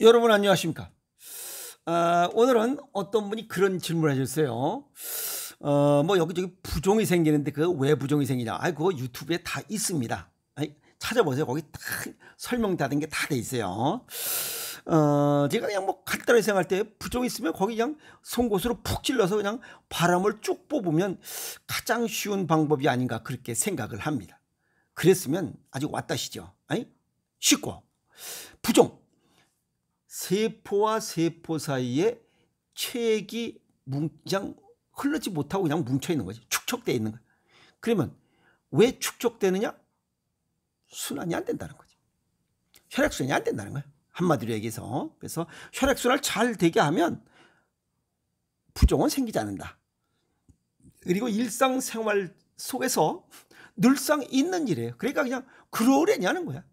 여러분 안녕하십니까? 오늘은 어떤 분이 그런 질문을 하셨어요. 뭐 여기저기 부종이 생기는데 그 왜 부종이 생기냐? 그거 유튜브에 다 있습니다. 찾아보세요. 거기 다 설명 다 된 게 다 돼 있어요. 제가 그냥 뭐 간단하게 생각할 때 부종이 있으면 거기 그냥 송곳으로 푹 찔러서 그냥 바람을 쭉 뽑으면 가장 쉬운 방법이 아닌가 그렇게 생각을 합니다. 그랬으면 아직 왔다시죠. 쉽고 부종. 세포와 세포 사이에 체액이 그냥 흐르지 못하고 그냥 뭉쳐 있는 거지. 축적되어 있는 거야. 그러면 왜 축적되느냐? 순환이 안 된다는 거지. 혈액순환이 안 된다는 거야. 한마디로 얘기해서. 그래서 혈액순환을 잘 되게 하면 부종은 생기지 않는다. 그리고 일상생활 속에서 늘상 있는 일이에요. 그러니까 그냥 그러려냐는 거야.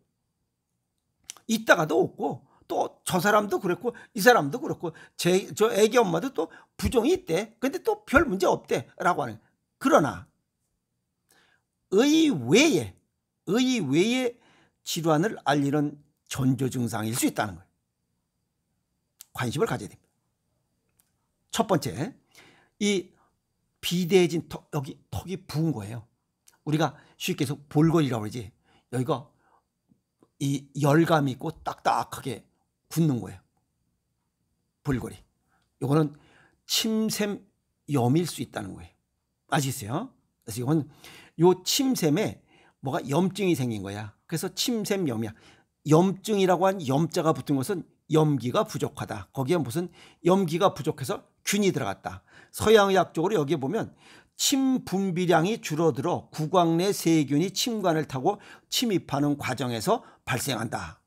있다가도 없고 또 저 사람도 그렇고 이 사람도 그렇고 저 애기 엄마도 또 부종이 있대. 근데 또 별 문제 없대 라고 하는. 그러나 의외의 질환을 알리는 전조 증상일 수 있다는 거예요. 관심을 가져야 됩니다. 첫 번째, 이 비대해진 턱, 여기 턱이 부은 거예요. 우리가 쉽게 해서 볼거리라고 그러지. 여기가 이 열감이 있고 딱딱하게 굳는 거예요. 볼거리. 이거는 침샘염일 수 있다는 거예요. 아시겠어요? 그래서 이건 요 침샘에 뭐가 염증이 생긴 거야. 그래서 침샘염이야. 염증이라고 한 염자가 붙은 것은 염기가 부족하다. 거기에 무슨 염기가 부족해서 균이 들어갔다. 서양의학적으로 여기에 보면 침 분비량이 줄어들어 구강 내 세균이 침관을 타고 침입하는 과정에서 발생한다.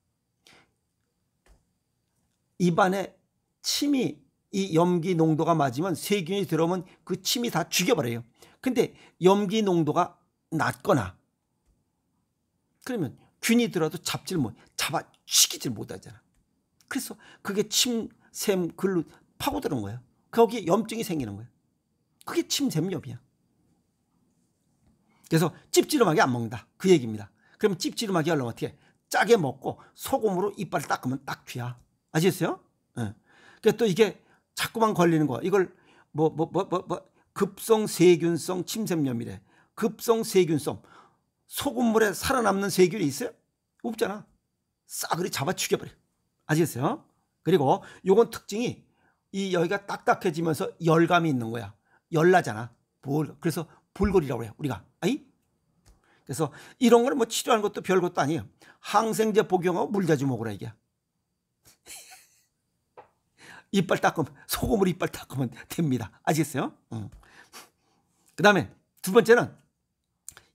입안에 침이 이 염기 농도가 맞으면 세균이 들어오면 그 침이 다 죽여버려요. 근데 염기 농도가 낮거나 그러면 균이 들어도 잡아치기질 못하잖아. 그래서 그게 침샘 글로 파고드는 거예요. 거기에 염증이 생기는 거예요. 그게 침샘염이야. 그래서 찝찝하게 안 먹는다. 그 얘기입니다. 그러면 찝찝하게 하려면 어떻게 해? 짜게 먹고 소금으로 이빨을 닦으면 딱 귀야. 아시겠어요? 그러니까 또 이게 자꾸만 걸리는 거야. 이걸 급성 세균성 침샘염이래. 급성 세균성. 소금물에 살아남는 세균이 있어요? 없잖아. 싸그리 잡아 죽여버려. 아시겠어요? 그리고 요건 특징이 이 여기가 딱딱해지면서 열감이 있는 거야. 열나잖아. 그래서 볼거리라고 해요. 우리가. 그래서 이런 거는 뭐 치료하는 것도 별것도 아니에요. 항생제 복용하고 물 자주 먹으라 이게. 이빨 닦으면 소금으로 이빨 닦으면 됩니다. 아시겠어요? 그 다음에 두 번째는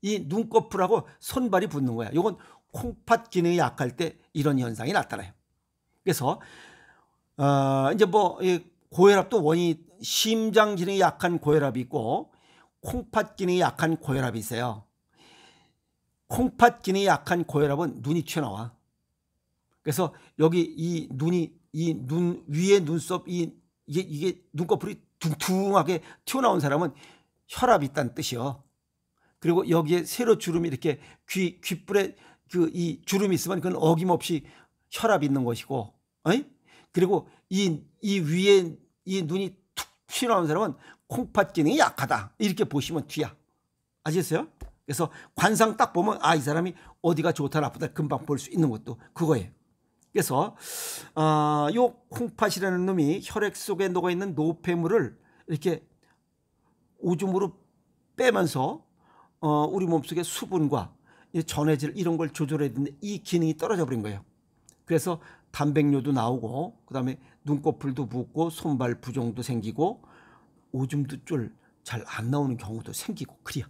이 눈꺼풀하고 손발이 붙는 거야. 이건 콩팥 기능이 약할 때 이런 현상이 나타나요. 그래서 이제 뭐 고혈압도 원인이 심장 기능이 약한 고혈압이 있고 콩팥 기능이 약한 고혈압이 있어요. 콩팥 기능이 약한 고혈압은 눈이 튀어나와. 그래서 여기 이 눈이 이 눈 위에 눈썹 이게 눈꺼풀이 둥둥하게 튀어나온 사람은 혈압이 있다는 뜻이요. 그리고 여기에 세로 주름이 이렇게 귓불에 이 주름이 있으면 그건 어김없이 혈압이 있는 것이고, 그리고 이 위에 이 눈이 툭 튀어나온 사람은 콩팥 기능이 약하다. 이렇게 보시면 뒤야. 아시겠어요? 그래서 관상 딱 보면 이 사람이 어디가 좋다 나쁘다 금방 볼 수 있는 것도 그거예요. 그래서 요 콩팥이라는 놈이 혈액 속에 녹아있는 노폐물을 이렇게 오줌으로 빼면서 우리 몸속의 수분과 전해질 이런 걸 조절해야 되는데 이 기능이 떨어져 버린 거예요. 그래서 단백뇨도 나오고 그다음에 눈꺼풀도 붓고 손발 부종도 생기고 오줌도 쫄 잘 안 나오는 경우도 생기고 그래요.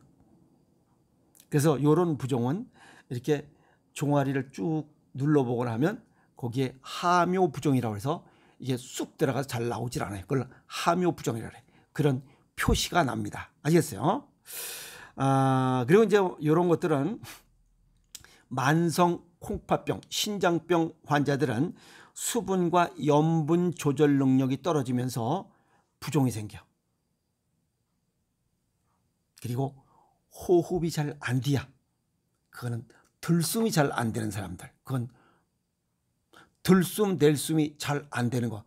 그래서 이런 부종은 이렇게 종아리를 쭉 눌러보거나 하면 거기에 하묘 부종이라고 해서 이게 쑥 들어가서 잘 나오질 않아요. 그걸 하묘 부종이라고 해. 그런 표시가 납니다. 아시겠어요? 그리고 이제 이런 것들은 만성 콩팥병, 신장병 환자들은 수분과 염분 조절 능력이 떨어지면서 부종이 생겨. 그리고 호흡이 잘 안 돼야. 그거는 들숨이 잘 안 되는 사람들. 그건 들숨 낼숨이 잘 안 되는 거,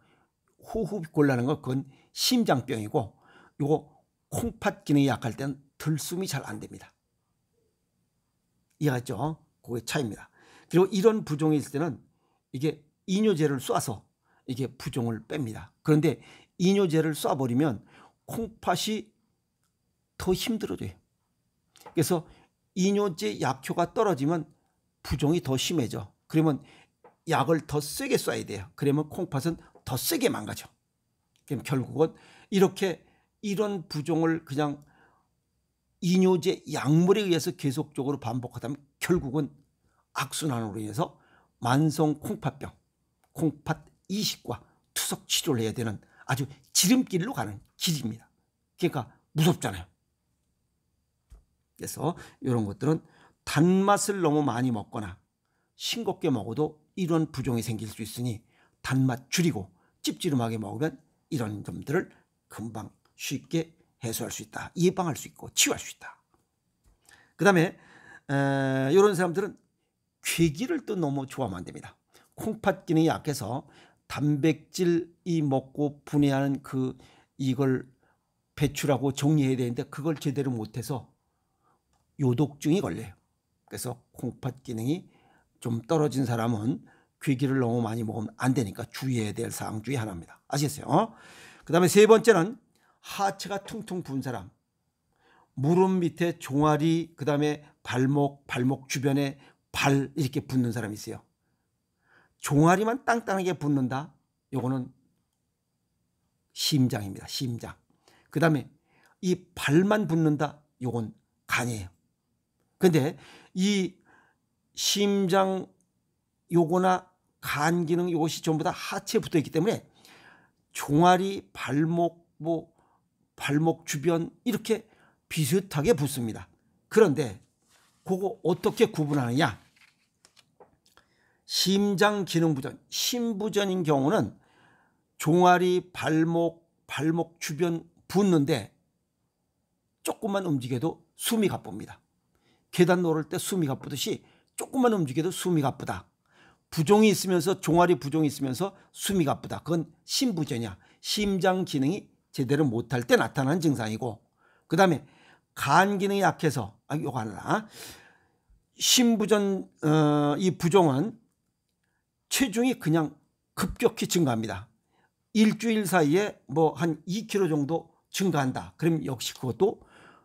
호흡이 곤란한 거, 그건 심장병이고, 요거 콩팥 기능이 약할 때는 들숨이 잘 안 됩니다. 이해하죠? 그게 차이입니다. 그리고 이런 부종이 있을 때는 이게 이뇨제를 쏴서 이게 부종을 뺍니다. 그런데 이뇨제를 쏴버리면 콩팥이 더 힘들어져요. 그래서 이뇨제 약효가 떨어지면 부종이 더 심해져. 그러면 약을 더 세게 쏴야 돼요. 그러면 콩팥은 더 세게 망가져. 그럼 결국은 이렇게 이런 부종을 그냥 이뇨제 약물에 의해서 계속적으로 반복하다 보면 결국은 악순환으로 인해서 만성 콩팥병, 콩팥 이식과 투석 치료를 해야 되는 아주 지름길로 가는 길입니다. 그러니까 무섭잖아요. 그래서 이런 것들은 단맛을 너무 많이 먹거나 싱겁게 먹어도 이런 부종이 생길 수 있으니 단맛 줄이고 찝찝하게 먹으면 이런 점들을 금방 쉽게 해소할 수 있다. 예방할 수 있고 치유할 수 있다. 그 다음에 이런 사람들은 괴기를 또 너무 좋아하면 안 됩니다. 콩팥 기능이 약해서 단백질이 먹고 분해하는 이걸 배출하고 정리해야 되는데 그걸 제대로 못해서 요독증이 걸려요. 그래서 콩팥 기능이 좀 떨어진 사람은 괴기를 너무 많이 먹으면 안 되니까 주의해야 될 사항 중에 하나입니다. 아시겠어요? 그 다음에 세 번째는 하체가 퉁퉁 부은 사람, 무릎 밑에 종아리, 그 다음에 발목 주변에 발 이렇게 붓는 사람이 있어요. 종아리만 땅땅하게 붓는다. 요거는 심장입니다. 심장. 그 다음에 이 발만 붓는다. 요건 간이에요. 근데 이 심장 요거나 간 기능 요것이 전부 다 하체에 붙어 있기 때문에 종아리, 발목, 발목 주변 이렇게 비슷하게 붙습니다. 그런데 그거 어떻게 구분하느냐? 심장 기능 부전, 심부전인 경우는 종아리, 발목 주변 붙는데 조금만 움직여도 숨이 가쁩니다. 계단 오를 때 숨이 가쁘듯이 조금만 움직여도 숨이 가쁘다. 부종이 있으면서 종아리 부종이 있으면서 숨이 가쁘다. 그건 심부전이야. 심장 기능이 제대로 못할 때 나타나는 증상이고, 그 다음에 간 기능이 약해서 요거 하나. 심부전 이 부종은 체중이 그냥 급격히 증가합니다. 일주일 사이에 한 2kg 정도 증가한다. 그럼 역시 그것도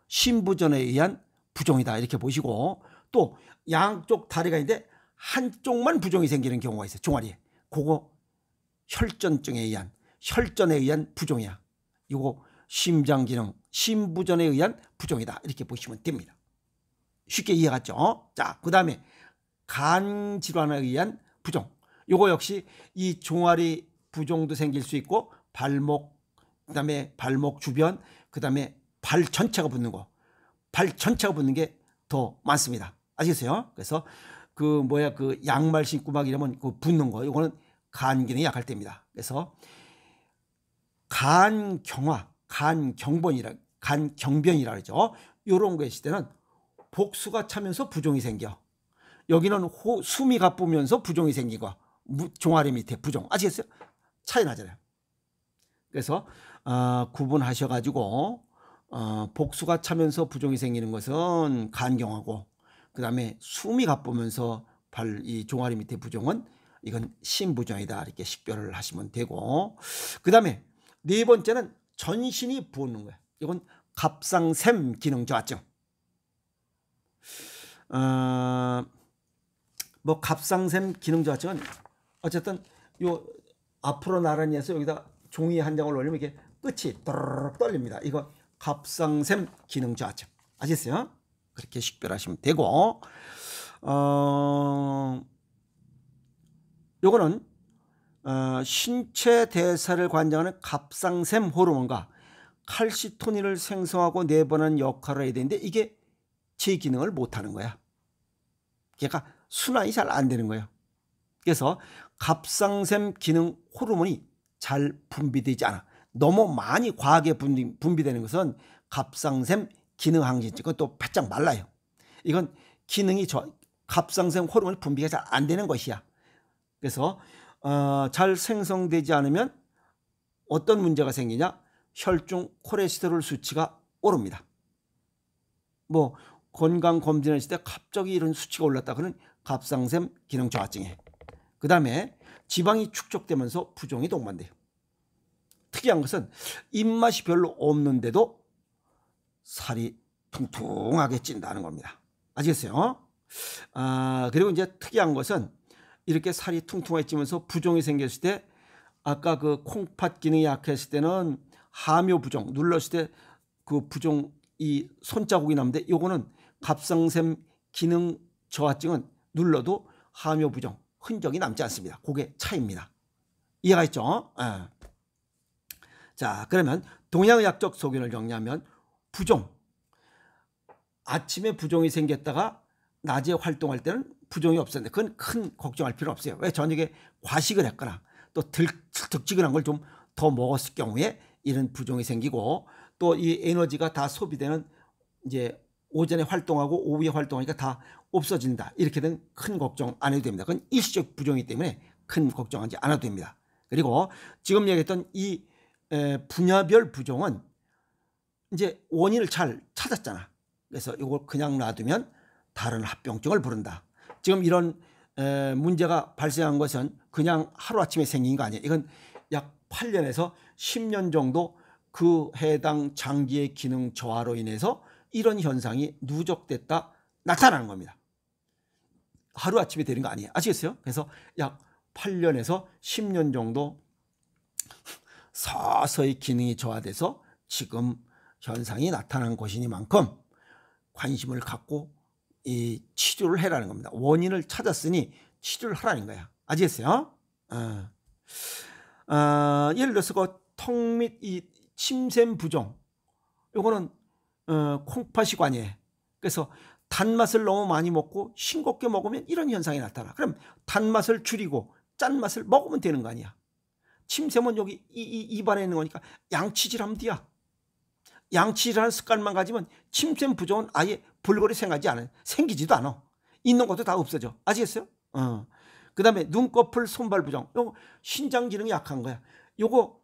심부전에 의한 부종이다. 이렇게 보시고, 또 양쪽 다리가 있는데 한쪽만 부종이 생기는 경우가 있어요. 종아리에. 그거 혈전증에 의한 부종이야. 이거 심장 기능, 심부전에 의한 부종이다. 이렇게 보시면 됩니다. 쉽게 이해갔죠? 자, 그 다음에 간 질환에 의한 부종. 이거 역시 이 종아리 부종도 생길 수 있고 발목, 그 다음에 발목 주변, 그 다음에 발 전체가 붓는 거. 발 전체가 붓는 게 더 많습니다. 아시겠어요? 그래서 양말 신고 막 이러면 그 붓는 거. 이거는 간 기능이 약할 때입니다. 그래서 간경화, 간경변이라 그러죠. 이런 거 있을 때는 복수가 차면서 부종이 생겨. 여기는 숨이 가쁘면서 부종이 생기고 종아리 밑에 부종. 아시겠어요? 차이 나잖아요. 그래서 구분하셔가지고 복수가 차면서 부종이 생기는 것은 간경화고, 그 다음에 숨이 가쁘면서 이 종아리 밑에 부종은 이건 심부종이다. 이렇게 식별을 하시면 되고, 그 다음에 네 번째는 전신이 부는 거예요. 이건 갑상샘 기능 저하증. 갑상샘 기능 저하증은 어쨌든 요 앞으로 나란히 해서 여기다 종이 한 장을 올리면 이게 끝이 또르륵 떨립니다. 이거 갑상샘 기능 저하증. 아시겠어요? 그렇게 식별하시면 되고, 요거는 신체 대사를 관장하는 갑상샘 호르몬과 칼시토닌을 생성하고 내보내는 역할을 해야 되는데 이게 제 기능을 못하는 거야. 그러니까 순환이 잘 안 되는 거예요. 그래서 갑상샘 기능 호르몬이 잘 분비되지 않아. 너무 많이 과하게 분비되는 것은 갑상샘 기능 항진증, 그것도 바짝 말라요. 이건 갑상샘 호르몬 분비가 잘 안 되는 것이야. 그래서 잘 생성되지 않으면 어떤 문제가 생기냐? 혈중 콜레스테롤 수치가 오릅니다. 뭐 건강 검진했을 때 갑자기 이런 수치가 올랐다 그러는 갑상샘 기능 저하증이에요. 그 다음에 지방이 축적되면서 부종이 동반돼요. 특이한 것은 입맛이 별로 없는데도 살이 퉁퉁하게 찐다는 겁니다. 아시겠어요? 그리고 이제 특이한 것은 이렇게 살이 퉁퉁하게 찌면서 부종이 생겼을 때 아까 그 콩팥 기능이 약했을 때는 하묘 부종 눌렀을 때 그 부종 이 손자국이 나는데 요거는 갑상샘 기능 저하증은 눌러도 하묘 부종 흔적이 남지 않습니다. 그게 차이입니다. 이해가 있죠? 자, 그러면 동양의학적 소견을 정리하면 부종, 아침에 부종이 생겼다가 낮에 활동할 때는 부종이 없었는데 그건 큰 걱정할 필요 없어요. 왜? 저녁에 과식을 했거나 또 득지근한 걸 좀 더 먹었을 경우에 이런 부종이 생기고 또 이 에너지가 다 소비되는 이제 오전에 활동하고 오후에 활동하니까 다 없어진다. 이렇게 된 큰 걱정 안 해도 됩니다. 그건 일시적 부종이기 때문에 큰 걱정하지 않아도 됩니다. 그리고 지금 얘기했던 이 분야별 부종은 이제 원인을 잘 찾았잖아. 그래서 이걸 그냥 놔두면 다른 합병증을 부른다. 지금 이런 문제가 발생한 것은 그냥 하루아침에 생긴 거 아니에요. 이건 약 8년에서 10년 정도 그 해당 장기의 기능 저하로 인해서 이런 현상이 누적됐다 나타나는 겁니다. 하루아침에 되는 거 아니에요. 아시겠어요? 그래서 약 8년에서 10년 정도 서서히 기능이 저하돼서 지금 현상이 나타난 것이니만큼 관심을 갖고 이 치료를 해라는 겁니다. 원인을 찾았으니 치료를 하라는 거야. 아시겠어요? 예를 들어서 그 턱 및 이 침샘 부종, 요거는 콩팥이 관이에요. 그래서 단맛을 너무 많이 먹고 싱겁게 먹으면 이런 현상이 나타나. 그럼 단맛을 줄이고 짠맛을 먹으면 되는 거 아니야. 침샘은 여기 입안에 있는 거니까 양치질하면 돼야. 양치질하는 습관만 가지면 침샘 부종은 아예 볼거리 생기지도 않아. 있는 것도 다 없어져. 아시겠어요? 그 다음에 눈꺼풀 손발 부종, 요거 신장 기능이 약한 거야. 요거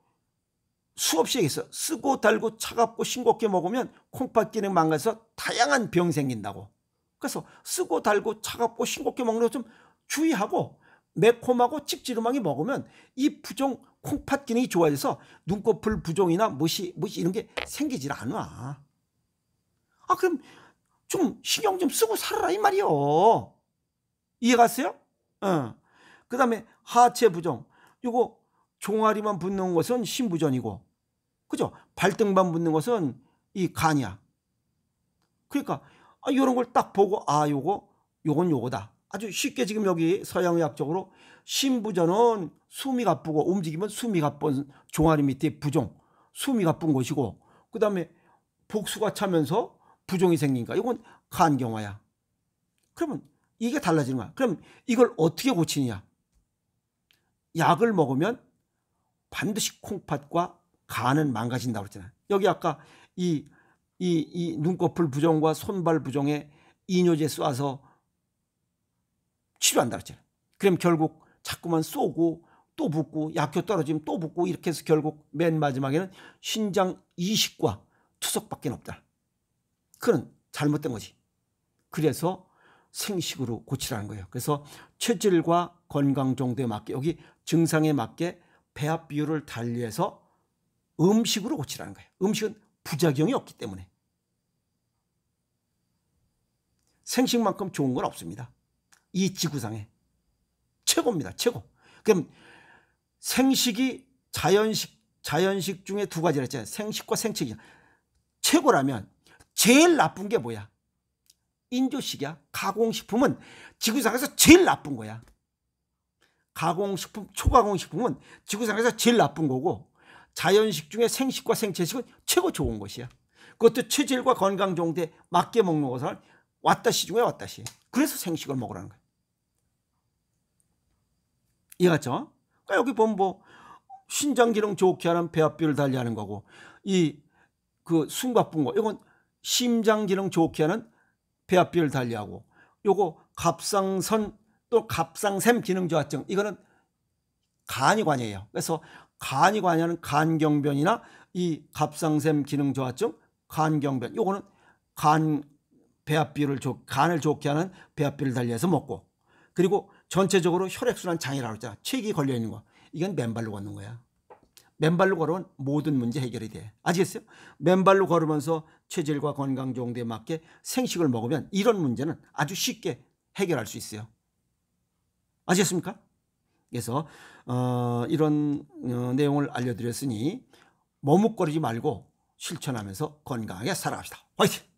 수없이 얘기했어. 쓰고 달고 차갑고 싱겁게 먹으면 콩팥 기능 망가져서 다양한 병 생긴다고. 그래서 쓰고 달고 차갑고 싱겁게 먹는 거 좀 주의하고 매콤하고 찝찝하게 먹으면 이 부종 콩팥 기능이 좋아져서 눈꺼풀 부종이나 무시 이런 게 생기질 않아. 그럼 좀 신경 좀 쓰고 살아라 이 말이요. 이해 갔어요? 그 다음에 하체 부종, 요거 종아리만 붙는 것은 신부전이고, 그죠? 발등만 붙는 것은 이 간이야. 그러니까 이런 걸 딱 보고 요건 요거다. 아주 쉽게 지금 여기 서양의학적으로 신부전은 숨이 가쁘고 움직이면 숨이 가쁜 종아리 밑에 부종, 숨이 가쁜 것이고, 그 다음에 복수가 차면서 부종이 생긴가? 이건 간경화야. 그러면 이게 달라지는 거야. 그럼 이걸 어떻게 고치느냐? 약을 먹으면 반드시 콩팥과 간은 망가진다고 그랬잖아요. 여기 아까 이 눈꺼풀 부종과 손발 부종에 이뇨제 쏴서 치료한다고 했잖아요. 그럼 결국 자꾸만 쏘고 또 붓고 약효 떨어지면 또 붓고 이렇게 해서 결국 맨 마지막에는 신장 이식과 투석밖에 없다. 그건 잘못된 거지. 그래서 생식으로 고치라는 거예요. 그래서 체질과 건강 정도에 맞게 여기 증상에 맞게 배합 비율을 달리해서 음식으로 고치라는 거예요. 음식은 부작용이 없기 때문에. 생식만큼 좋은 건 없습니다. 이 지구상에 최고입니다. 최고. 그럼 생식이 자연식 중에 두 가지를 했잖아요. 생식과 생식이. 최고라면 제일 나쁜 게 뭐야? 인조식이야. 가공식품은 지구상에서 제일 나쁜 거야. 가공식품, 초가공식품은 지구상에서 제일 나쁜 거고, 자연식 중에 생식과 생체식은 최고 좋은 것이야. 그것도 체질과 건강 정도에 맞게 먹는 것을 왔다시 중에 왔다시. 그래서 생식을 먹으라는 거야. 이해갔죠? 그러니까 여기 보면 뭐 신장 기능 좋게 하는 배합비를 달리하는 거고, 숨 가쁜 거 이건 심장 기능 좋게 하는 배합비를 달리하고, 요거 갑상선 또 갑상샘 기능 저하증 이거는 간이 관이에요. 그래서 간이 관여하는 간경변이나 이 갑상샘 기능 저하증, 간경변, 요거는 간을 좋게 하는 배합비를 달리해서 먹고, 그리고 전체적으로 혈액순환 장애라고 했잖아. 책이 걸려 있는 거. 이건 맨발로 걷는 거야. 맨발로 걸으면 모든 문제 해결이 돼. 아시겠어요? 맨발로 걸으면서 체질과 건강 좋은 데에 맞게 생식을 먹으면 이런 문제는 아주 쉽게 해결할 수 있어요. 아시겠습니까? 그래서 이런 내용을 알려드렸으니 머뭇거리지 말고 실천하면서 건강하게 살아갑시다. 화이팅!